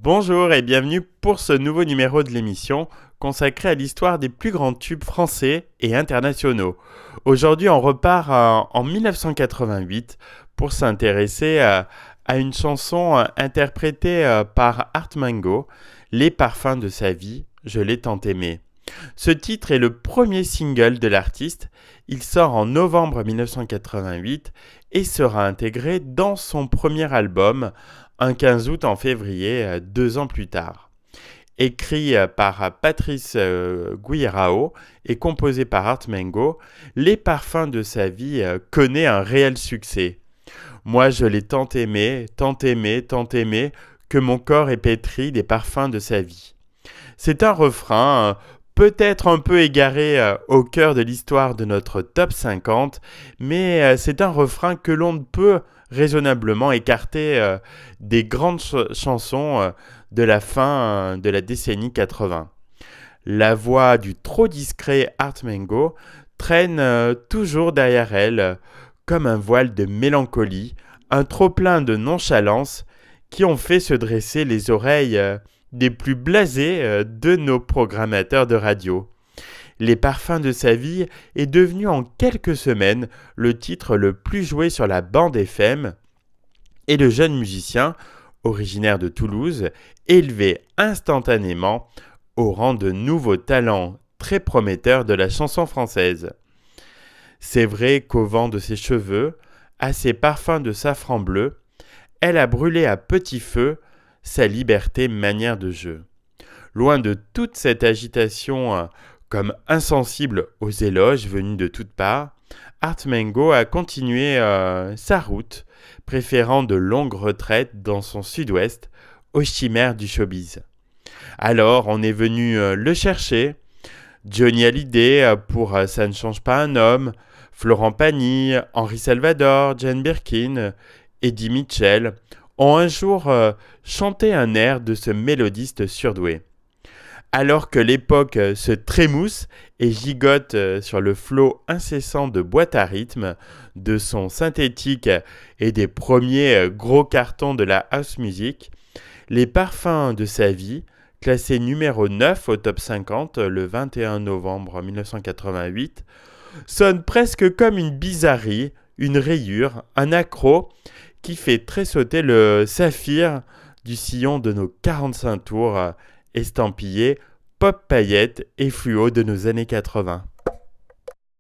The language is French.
Bonjour et bienvenue pour ce nouveau numéro de l'émission consacré à l'histoire des plus grands tubes français et internationaux. Aujourd'hui, on repart en 1988 pour s'intéresser à une chanson interprétée par Art Mengo, Les parfums de sa vie, je l'ai tant aimé. Ce titre est le premier single de l'artiste. Il sort en novembre 1988 et sera intégré dans son premier album, un 15 août en février, 2 ans plus tard. Écrit par Patrice Guirao et composé par Art Mengo, Les parfums de sa vie connaît un réel succès. Moi je l'ai tant aimé, tant aimé, tant aimé, que mon corps est pétri des parfums de sa vie. C'est un refrain peut-être un peu égaré au cœur de l'histoire de notre top 50, mais c'est un refrain que l'on ne peut raisonnablement écarter des grandes chansons de la fin de la décennie 80. La voix du trop discret Art Mengo traîne toujours derrière elle comme un voile de mélancolie, un trop-plein de nonchalance qui ont fait se dresser les oreilles des plus blasés de nos programmateurs de radio. Les parfums de sa vie est devenu en quelques semaines le titre le plus joué sur la bande FM et le jeune musicien, originaire de Toulouse, élevé instantanément au rang de nouveau talent très prometteur de la chanson française. C'est vrai qu'au vent de ses cheveux, à ses parfums de safran bleu, elle a brûlé à petit feu sa liberté manière de jeu. Loin de toute cette agitation comme insensible aux éloges venus de toutes parts, Art Mengo a continué sa route, préférant de longues retraites dans son sud-ouest aux chimères du showbiz. Alors on est venu le chercher, Johnny Hallyday pour Ça ne change pas un homme, Florent Pagny, Henri Salvador, Jane Birkin, Eddie Mitchell ont un jour chanté un air de ce mélodiste surdoué. Alors que l'époque se trémousse et gigote sur le flot incessant de boîtes à rythme, de sons synthétiques et des premiers gros cartons de la house music, les parfums de sa vie, classés numéro 9 au top 50 le 21 novembre 1988, sonnent presque comme une bizarrerie, une rayure, un accroc qui fait tressauter le saphir du sillon de nos 45 tours estampillés pop paillettes et fluo de nos années 80.